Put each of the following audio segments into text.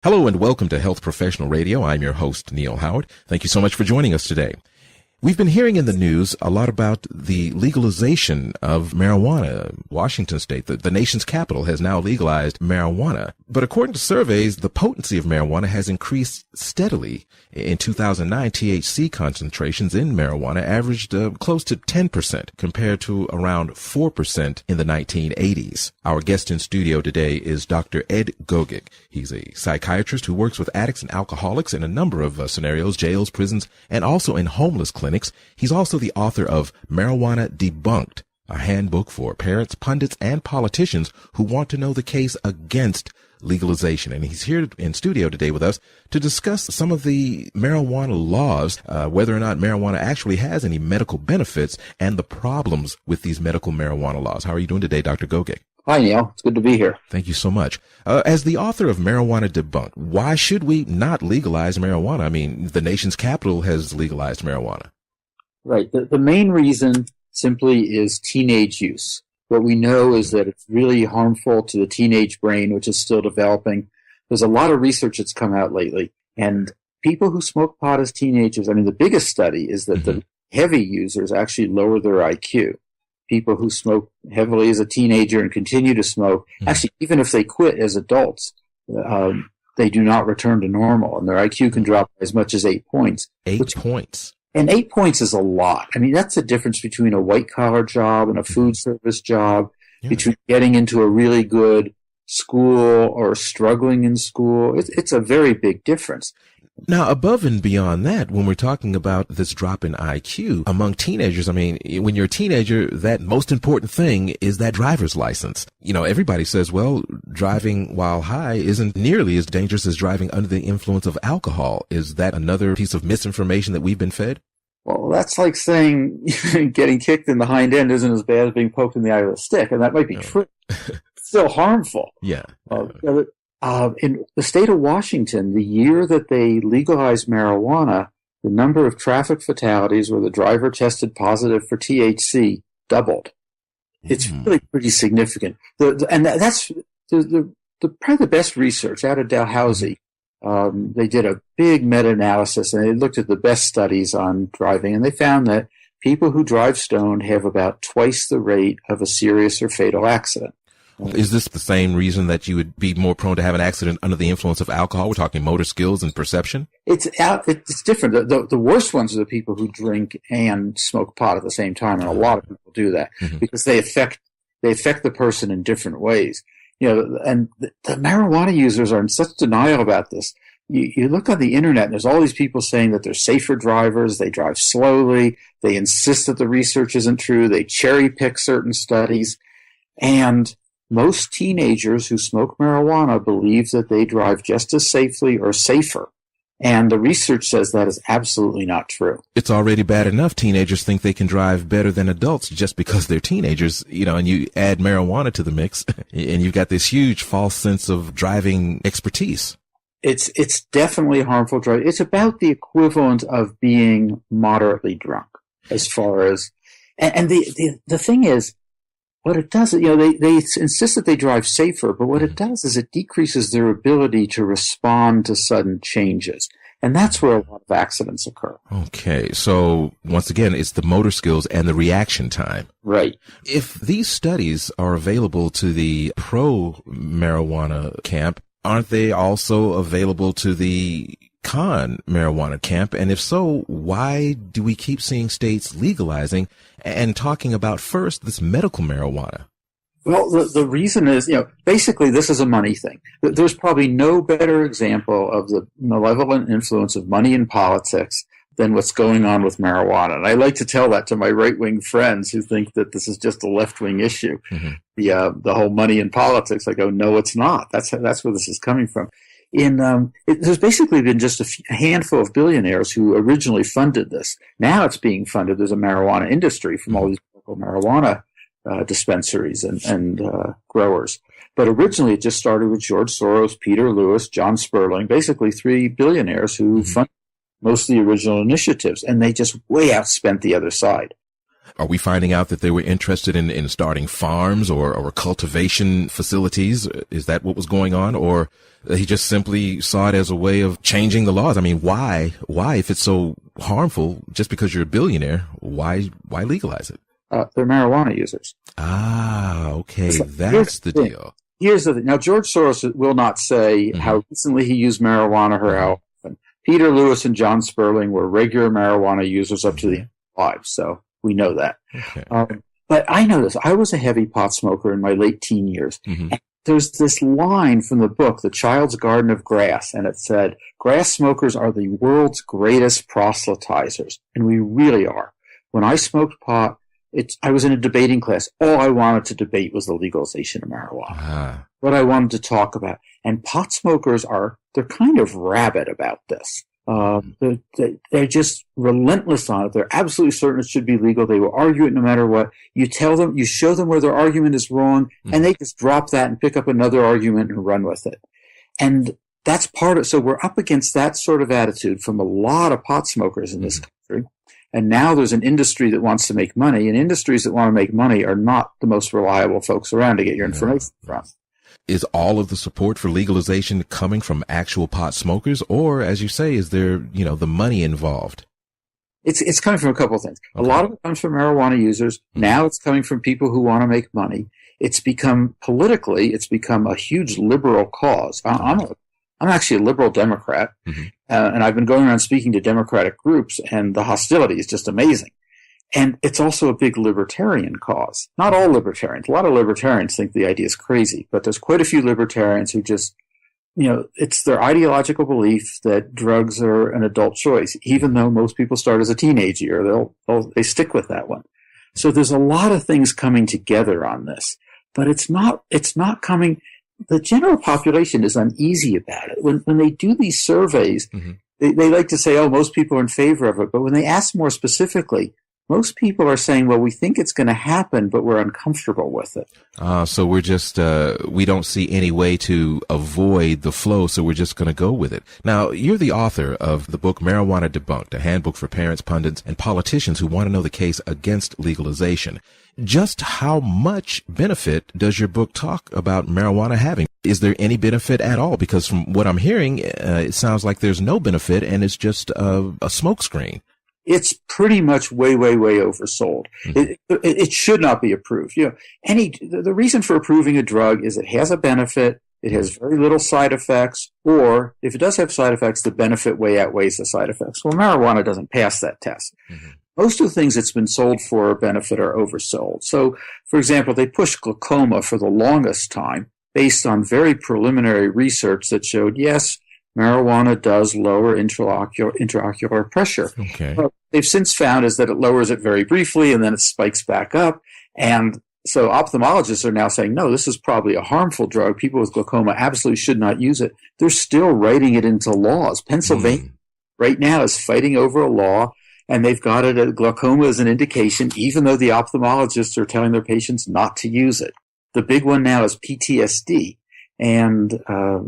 Hello and welcome to Health Professional Radio. I'm your host, Neal Howard. Thank you so much for joining us today. We've been hearing in the news a lot about the legalization of marijuana. Washington state, the nation's capital, has now legalized marijuana. But according to surveys, the potency of marijuana has increased steadily. In 2009, THC concentrations in marijuana averaged close to 10% compared to around 4% in the 1980s. Our guest in studio today is Dr. Ed Gogek. He's a psychiatrist who works with addicts and alcoholics in a number of scenarios, jails, prisons, and also in homeless clinics. He's also the author of Marijuana Debunked, a handbook for parents, pundits, and politicians who want to know the case against legalization. And he's here in studio today with us to discuss some of the marijuana laws, whether or not marijuana actually has any medical benefits, and the problems with these medical marijuana laws. How are you doing today, Dr. Gogek? Hi, Neal. It's good to be here. Thank you so much. As the author of Marijuana Debunked, why should we not legalize marijuana? I mean, the nation's capital has legalized marijuana. Right. The main reason simply is teenage use. What we know is that it's really harmful to the teenage brain, which is still developing. There's a lot of research that's come out lately. And people who smoke pot as teenagers, I mean, the biggest study is that the heavy users actually lower their IQ. People who smoke heavily as a teenager and continue to smoke, actually, even if they quit as adults, they do not return to normal. And their IQ can drop as much as 8 points. 8 points. And 8 points is a lot. I mean, that's the difference between a white-collar job and a food service job, between getting into a really good school or struggling in school. It's a very big difference. Now, above and beyond that, when we're talking about this drop in IQ among teenagers, I mean, when you're a teenager, that most important thing is that driver's license. You know, everybody says, well, driving while high isn't nearly as dangerous as driving under the influence of alcohol. Is that another piece of misinformation that we've been fed? Well, that's like saying getting kicked in the hind end isn't as bad as being poked in the eye with a stick, and that might be true. It's still harmful. Yeah. In the state of Washington, the year that they legalized marijuana, the number of traffic fatalities where the driver tested positive for THC doubled. It's really pretty significant. That's probably the best research out of Dalhousie. They did a big meta-analysis, and they looked at the best studies on driving, and they found that people who drive stoned have about twice the rate of a serious or fatal accident. Is this the same reason that you would be more prone to have an accident under the influence of alcohol? We're talking motor skills and perception? It's different. The worst ones are the people who drink and smoke pot at the same time, and a lot of people do that because they affect the person in different ways. You know, and the marijuana users are in such denial about this. You look on the internet, and there's all these people saying that they're safer drivers, they drive slowly, they insist that the research isn't true, they cherry pick certain studies, and most teenagers who smoke marijuana believe that they drive just as safely or safer. And the research says that is absolutely not true. It's already bad enough teenagers think they can drive better than adults just because they're teenagers, you know, and you add marijuana to the mix and you've got this huge false sense of driving expertise. It's definitely harmful driving. It's about the equivalent of being moderately drunk as far as, and the thing is, what it does, you know, they insist that they drive safer, but what it does is it decreases their ability to respond to sudden changes. And that's where a lot of accidents occur. Okay. So once again, it's the motor skills and the reaction time. Right. If these studies are available to the pro-marijuana camp, aren't they also available to the con marijuana camp? And if so, why do we keep seeing states legalizing and talking about first this medical marijuana? Well, the reason is, you know, basically this is a money thing. There's probably no better example of the malevolent influence of money in politics than what's going on with marijuana. And I like to tell that to my right-wing friends who think that this is just a left-wing issue. The whole money in politics. I go, no, it's not. That's where this is coming from. There's basically been just a handful of billionaires who originally funded this. Now it's being funded. There's a marijuana industry from all these local marijuana dispensaries and growers. But originally it just started with George Soros, Peter Lewis, John Sperling, basically three billionaires who funded most of the original initiatives, and they just way outspent the other side. Are we finding out that they were interested in starting farms or cultivation facilities? Is that what was going on? Or he just simply saw it as a way of changing the laws? I mean, why, if it's so harmful, just because you're a billionaire, why legalize it? They're marijuana users. Ah, okay. That's the deal. Here's the thing. Now, George Soros will not say how recently he used marijuana or how often. Peter Lewis and John Sperling were regular marijuana users up to the end of their lives, so we know that. Okay. But I know this. I was a heavy pot smoker in my late teen years. And there's this line from the book, The Child's Garden of Grass, and it said, grass smokers are the world's greatest proselytizers. And we really are. When I smoked pot, I was in a debating class. All I wanted to debate was the legalization of marijuana. What I wanted to talk about. And pot smokers they're kind of rabid about this. They're just relentless on it. They're absolutely certain it should be legal. They will argue it no matter what. You tell them, you show them where their argument is wrong, and they just drop that and pick up another argument and run with it. And that's so we're up against that sort of attitude from a lot of pot smokers in this country. And now there's an industry that wants to make money, and industries that want to make money are not the most reliable folks around to get your information from. Is all of the support for legalization coming from actual pot smokers, or, as you say, is there, the money involved? It's coming from a couple of things. Okay. A lot of it comes from marijuana users. Now it's coming from people who want to make money. It's become a huge liberal cause. I'm actually a liberal Democrat, and I've been going around speaking to Democratic groups, and the hostility is just amazing. And it's also a big libertarian cause. Not all libertarians. A lot of libertarians think the idea is crazy, but there's quite a few libertarians who just, it's their ideological belief that drugs are an adult choice, even though most people start as a teenager. They stick with that one. So there's a lot of things coming together on this, but it's not coming. The general population is uneasy about it. When they do these surveys, they like to say, most people are in favor of it. But when they ask more specifically, most people are saying, well, we think it's going to happen, but we're uncomfortable with it. So we're just, we don't see any way to avoid the flow, so we're just going to go with it. Now, you're the author of the book Marijuana Debunked, a handbook for parents, pundits, and politicians who want to know the case against legalization. Just how much benefit does your book talk about marijuana having? Is there any benefit at all? Because from what I'm hearing, it sounds like there's no benefit and it's just a smokescreen. It's pretty much way, way, way oversold. It should not be approved. The reason for approving a drug is it has a benefit, it has very little side effects, or if it does have side effects, the benefit way outweighs the side effects. Well, marijuana doesn't pass that test. Most of the things it's been sold for benefit are oversold. So, for example, they pushed glaucoma for the longest time based on very preliminary research that showed, yes, marijuana does lower intraocular pressure. Okay. What they've since found is that it lowers it very briefly and then it spikes back up. And so ophthalmologists are now saying, no, this is probably a harmful drug. People with glaucoma absolutely should not use it. They're still writing it into laws. Pennsylvania right now is fighting over a law, and they've got it at glaucoma as an indication, even though the ophthalmologists are telling their patients not to use it. The big one now is PTSD. And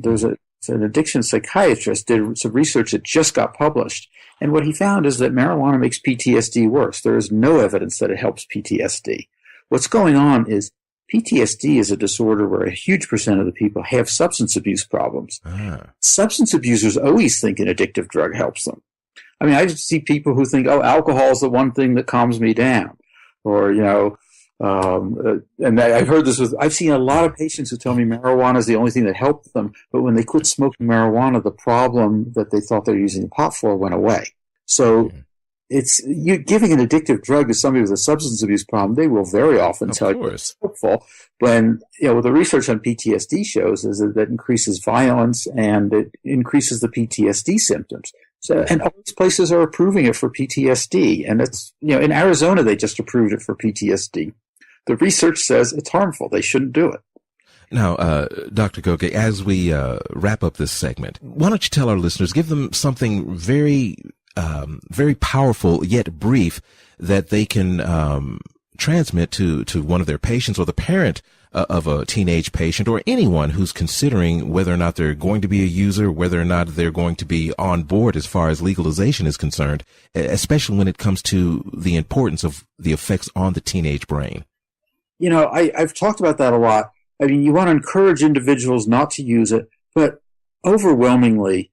there's an addiction psychiatrist did some research that just got published. And what he found is that marijuana makes PTSD worse. There is no evidence that it helps PTSD. What's going on is PTSD is a disorder where a huge percent of the people have substance abuse problems. Substance abusers always think an addictive drug helps them. I mean, I see people who think, alcohol is the one thing that calms me down. Or, and I've heard this I've seen a lot of patients who tell me marijuana is the only thing that helped them. But when they quit smoking marijuana, the problem that they thought they were using pot for went away. So you're giving an addictive drug to somebody with a substance abuse problem, they will very often tell you it's helpful. When, what the research on PTSD shows is that it increases violence and it increases the PTSD symptoms. So, and all these places are approving it for PTSD. And it's, in Arizona, they just approved it for PTSD. The research says it's harmful. They shouldn't do it. Now, Dr. Gogek, as we wrap up this segment, why don't you tell our listeners, give them something very powerful yet brief that they can transmit to one of their patients or the parent of a teenage patient or anyone who's considering whether or not they're going to be a user, whether or not they're going to be on board as far as legalization is concerned, especially when it comes to the importance of the effects on the teenage brain? I've talked about that a lot. I mean, you want to encourage individuals not to use it, but overwhelmingly,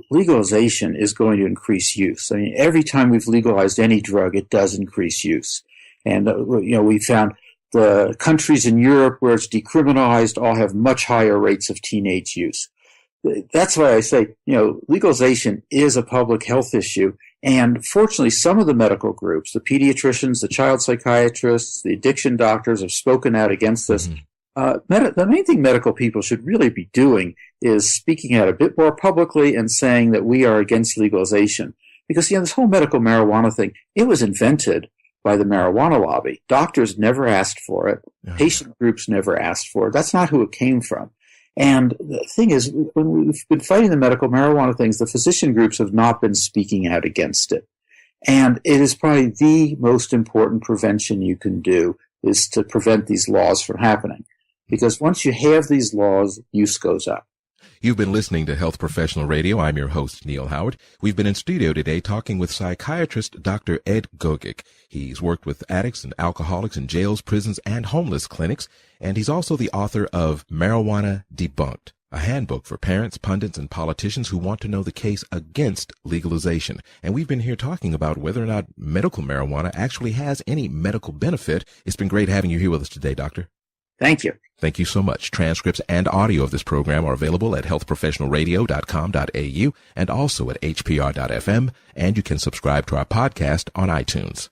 legalization is going to increase use. I mean, every time we've legalized any drug, it does increase use. And, we found the countries in Europe where it's decriminalized all have much higher rates of teenage use. That's why I say, legalization is a public health issue. And fortunately, some of the medical groups, the pediatricians, the child psychiatrists, the addiction doctors have spoken out against this. Mm-hmm. The main thing medical people should really be doing is speaking out a bit more publicly and saying that we are against legalization. Because, this whole medical marijuana thing, it was invented by the marijuana lobby. Doctors never asked for it. Yeah. Patient groups never asked for it. That's not who it came from. And the thing is, when we've been fighting the medical marijuana things, the physician groups have not been speaking out against it. And it is probably the most important prevention you can do is to prevent these laws from happening. Because once you have these laws, use goes up. You've been listening to Health Professional Radio. I'm your host, Neal Howard. We've been in studio today talking with psychiatrist Dr. Ed Gogek. He's worked with addicts and alcoholics in jails, prisons, and homeless clinics. And he's also the author of Marijuana Debunked, a handbook for parents, pundits, and politicians who want to know the case against legalization. And we've been here talking about whether or not medical marijuana actually has any medical benefit. It's been great having you here with us today, Doctor. Thank you. Thank you so much. Transcripts and audio of this program are available at healthprofessionalradio.com.au and also at hpr.fm, and you can subscribe to our podcast on iTunes.